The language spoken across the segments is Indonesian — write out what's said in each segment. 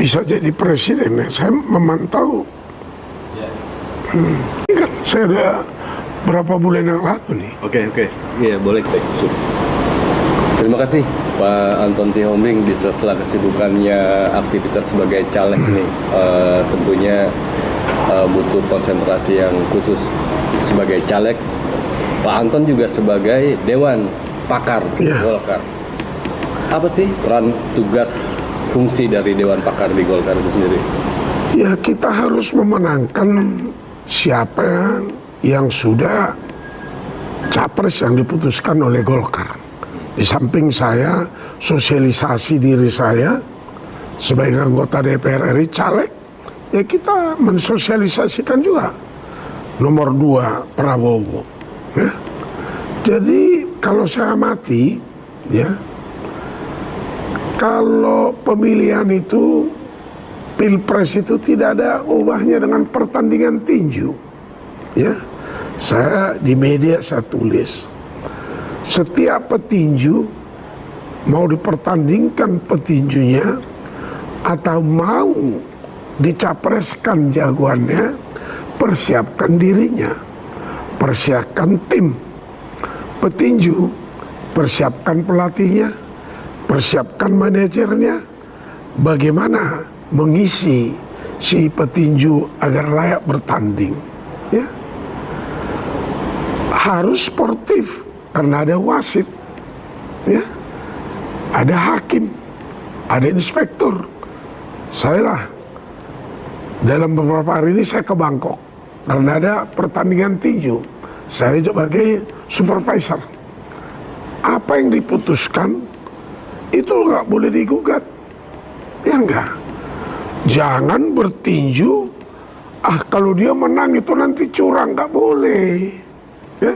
bisa jadi presiden ya. Saya memantau. Ini kan saya udah berapa bulan yang lalu nih. Oke. Iya, boleh. Terima kasih Pak Anton Sihombing di sela kesibukannya aktivitas sebagai caleg nih. Tentunya butuh konsentrasi yang khusus sebagai caleg. Pak Anton juga sebagai Dewan Pakar Golkar. Apa sih peran, tugas, fungsi dari Dewan Pakar di Golkar itu sendiri? Ya, kita harus memenangkan siapa yang sudah capres yang diputuskan oleh Golkar. Di samping saya sosialisasi diri saya sebagai anggota DPR RI caleg, ya kita mensosialisasikan juga nomor 2 Prabowo. Ya. Jadi kalau saya amati, ya, kalau pemilihan itu, pilpres itu tidak ada ubahnya dengan pertandingan tinju. Ya, saya di media saya tulis, setiap petinju mau dipertandingkan petinjunya atau mau dicapreskan jagoannya, persiapkan dirinya, persiapkan tim petinju, persiapkan pelatihnya, persiapkan manajernya, bagaimana mengisi si petinju agar layak bertanding. Ya, harus sportif karena ada wasit, ya, ada hakim, ada inspektur. Saya lah dalam beberapa hari ini saya ke Bangkok karena ada pertandingan tinju. Saya sebagai supervisor. Apa yang diputuskan itu nggak boleh digugat, ya enggak. Jangan bertinju, kalau dia menang itu nanti curang, nggak boleh. Ya,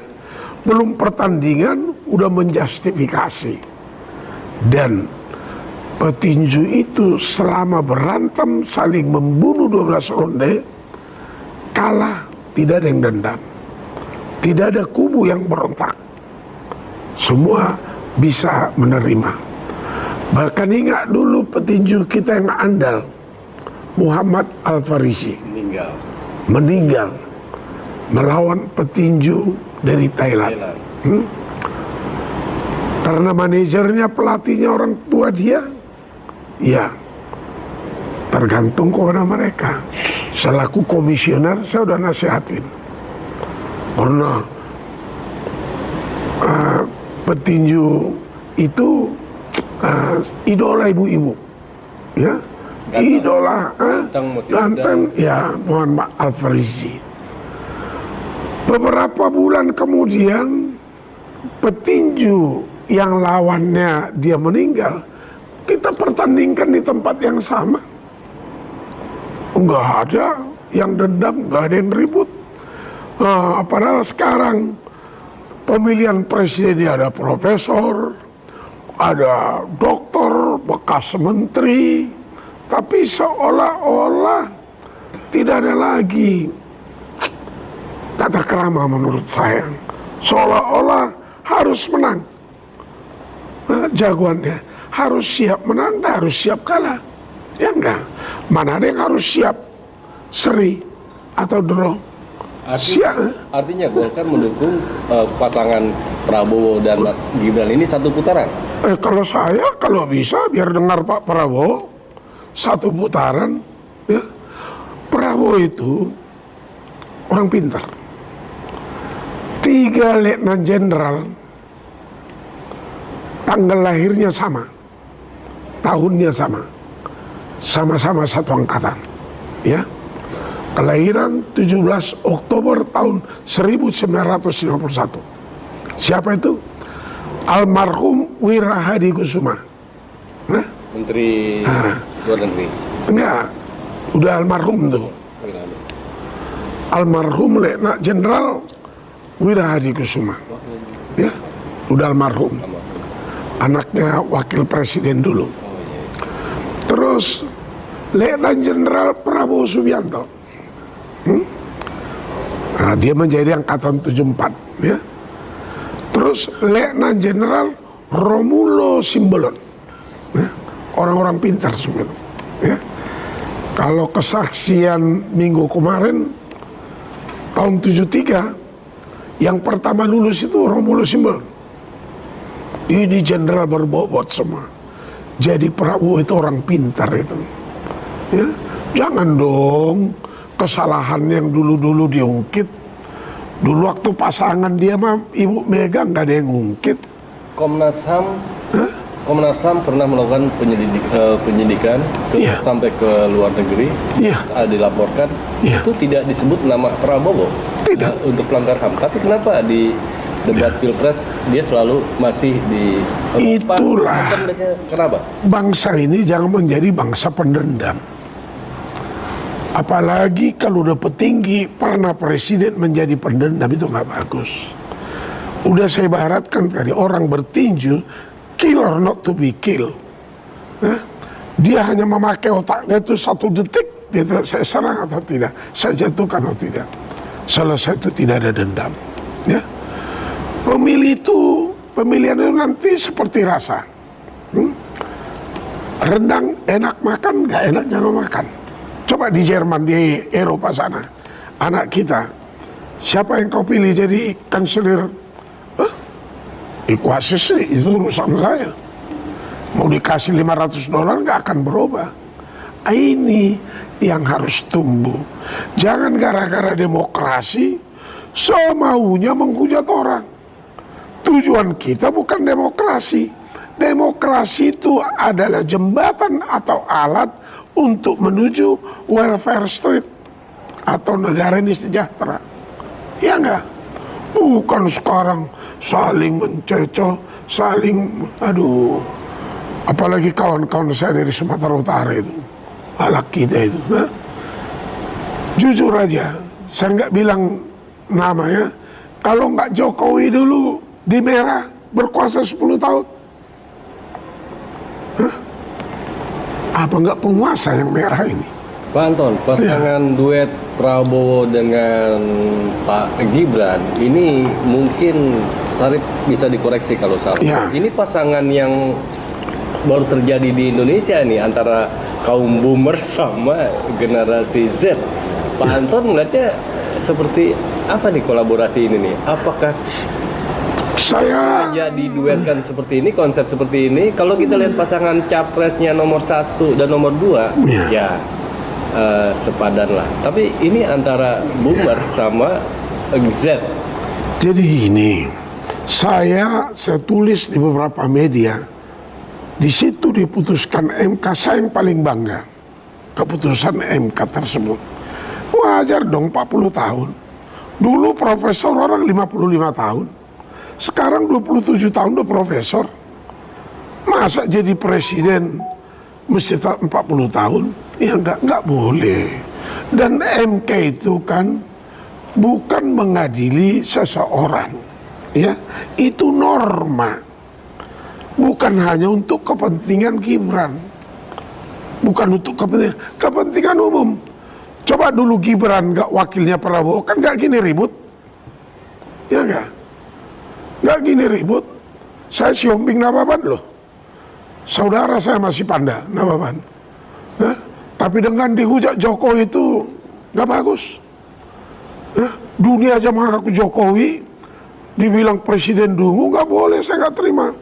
belum pertandingan udah menjustifikasi. Dan petinju itu selama berantem saling membunuh 12 ronde, kalah tidak ada yang dendam, tidak ada kubu yang berontak, semua bisa menerima. Bahkan ingat dulu petinju kita yang andal, Muhammad Al-Farisi, meninggal melawan petinju dari Thailand. Karena manajernya, pelatihnya orang tua dia, ya tergantung kepada mereka. Selaku komisioner saya udah nasihatin, karena petinju itu idola ibu-ibu, ya, idola ganteng, ya, Muhammad Al-Farisi. Beberapa bulan kemudian petinju yang lawannya dia meninggal, kita pertandingkan di tempat yang sama. Enggak ada yang dendam, enggak ada yang ribut. Padahal sekarang pemilihan presiden ada profesor, ada dokter, bekas menteri, tapi seolah-olah tidak ada lagi tata krama menurut saya. Seolah-olah harus menang. Jagoannya harus siap menang, harus siap kalah. Ya enggak. Mana ada yang harus siap seri atau draw. Artinya Golkar mendukung pasangan Prabowo dan Mas Gibran ini satu putaran? Kalau saya, kalau bisa biar dengar Pak Prabowo satu putaran. Ya. Prabowo itu orang pintar. 3 letnan jenderal, tanggal lahirnya sama, tahunnya sama, sama-sama satu angkatan, ya. Kelahiran 17 Oktober tahun 1951. Siapa itu? Almarhum Wirahadi Kusuma. Menteri Luar Negeri. Enggak, udah almarhum tuh. Almarhum Letnan Jenderal Wirahadi Kusuma. Ya, udah almarhum. Anaknya wakil presiden dulu. Terus Letnan Jenderal Prabowo Subianto. Nah, dia menjadi angkatan 74, ya. Terus Letnan Jenderal Romulo Simbolon, ya. Orang-orang pintar semua, ya. Kalau kesaksian minggu kemarin tahun 73 yang pertama lulus itu Romulus Simbel. Ini jenderal berbobot semua. Jadi Prabowo itu orang pintar itu. Ya, jangan dong kesalahan yang dulu-dulu diungkit. Dulu waktu pasangan dia mah Ibu Mega nggak ada yang ngungkit. Komnas HAM pernah melakukan penyidikan sampai ke luar negeri, dilaporkan. Itu tidak disebut nama Prabowo untuk pelanggar HAM. Tapi kenapa di debat Pilpres dia selalu masih di itulah. Kenapa? Bangsa ini jangan menjadi bangsa pendendam. Apalagi kalau udah petinggi pernah presiden menjadi pendendam, itu nggak bagus. Udah saya baratkan tadi, orang bertinju kill or not to be killed. Dia hanya memakai otaknya itu 1 detik, dia saya serang atau tidak, saya jatuhkan atau tidak. Selesai itu tidak ada dendam. Ya. Pemilihan itu nanti seperti rasa. Rendang enak makan, nggak enak jangan makan. Coba di Jerman, di Eropa sana, anak kita, siapa yang kau pilih jadi kanselir? Ikuasis itu urusan saya. Mau dikasih $500 nggak akan berubah. Ini yang harus tumbuh. Jangan gara-gara demokrasi semaunya menghujat orang. Tujuan kita bukan demokrasi. Demokrasi itu adalah jembatan atau alat untuk menuju welfare state atau negara ini sejahtera. Ya enggak? Bukan sekarang saling mencecoh, saling apalagi kawan-kawan saya dari Sumatera Utara itu, alak kita itu. Jujur aja, saya nggak bilang namanya. Kalau nggak Jokowi dulu di Merah berkuasa 10 tahun, apa nggak penguasa yang Merah ini? Pak Anton, pasangan duet Prabowo dengan Pak Gibran ini mungkin Sarip bisa dikoreksi kalau salah. Ini pasangan yang baru terjadi di Indonesia nih antara kaum boomer sama generasi Z. Pak Anton melihatnya seperti apa nih kolaborasi ini nih? Apakah saya jadi duetkan seperti ini, konsep seperti ini? Kalau kita lihat pasangan capresnya nomor 1 dan nomor 2, sepadan lah. Tapi ini antara boomer sama Z. Jadi gini, saya tulis di beberapa media. Di situ diputuskan MK, saya yang paling bangga keputusan MK tersebut. Wajar dong 40 tahun. Dulu profesor orang 55 tahun. Sekarang 27 tahun udah profesor. Masa jadi presiden mesti 40 tahun? Ya nggak boleh. Dan MK itu kan bukan mengadili seseorang. Ya, itu norma. Bukan hanya untuk kepentingan Gibran. Bukan untuk kepentingan umum. Coba dulu Gibran nggak wakilnya Prabowo, kan nggak gini ribut. Ya nggak gini ribut. Saya Siombing Nababan loh. Saudara saya masih Panda Nababan. Tapi dengan dihujat Jokowi itu nggak bagus. Dunia aja mengaku Jokowi, dibilang presiden dungu, nggak boleh, saya nggak terima.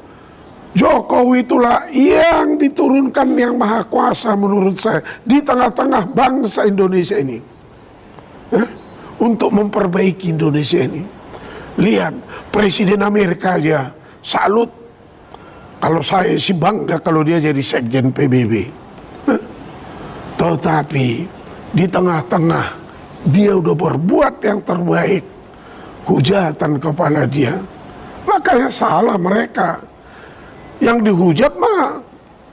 Jokowi itulah yang diturunkan yang maha kuasa menurut saya di tengah-tengah bangsa Indonesia ini, untuk memperbaiki Indonesia ini. Lihat Presiden Amerika aja salut. Kalau saya sih bangga kalau dia jadi sekjen PBB. Tetapi di tengah-tengah dia udah berbuat yang terbaik, hujatan kepada dia, makanya salah mereka. Yang dihujat mah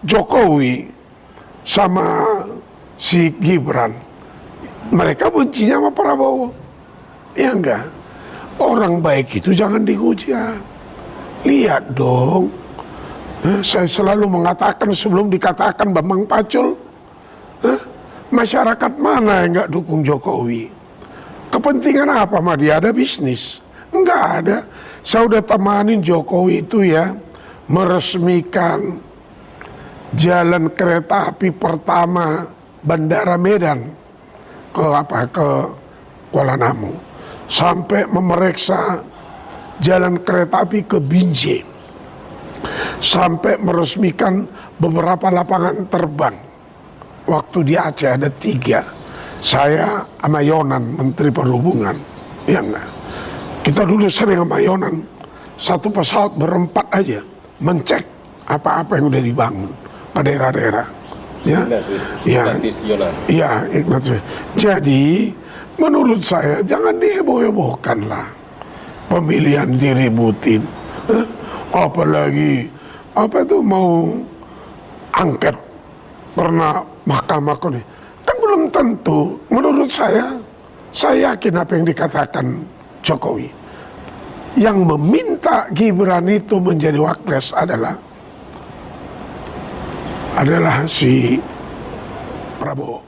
Jokowi sama si Gibran. Mereka bencinya sama Prabowo. Ya enggak? Orang baik itu jangan dihujat. Lihat dong. Saya selalu mengatakan sebelum dikatakan Bambang Pacul, masyarakat mana yang enggak dukung Jokowi? Kepentingan apa mah dia ada bisnis? Enggak ada. Saya udah temanin Jokowi itu ya, meresmikan jalan kereta api pertama Bandara Medan ke Kuala Namu, sampai memeriksa jalan kereta api ke Binjai, sampai meresmikan beberapa lapangan terbang. Waktu di Aceh ada 3, saya sama Yonan, Menteri Perhubungan, ya enggak. Kita dulu sering sama Yonan, satu pesawat berempat aja mencek apa-apa yang udah dibangun ke daerah-daerah. Ya, Ignatius. Jadi menurut saya jangan diheboh-hebohkan lah, pemilihan diributin, apalagi apa itu mau angket pernah mahkamah ini, kan belum tentu. Menurut saya yakin apa yang dikatakan Jokowi. Yang meminta Gibran itu menjadi Wapres adalah si Prabowo.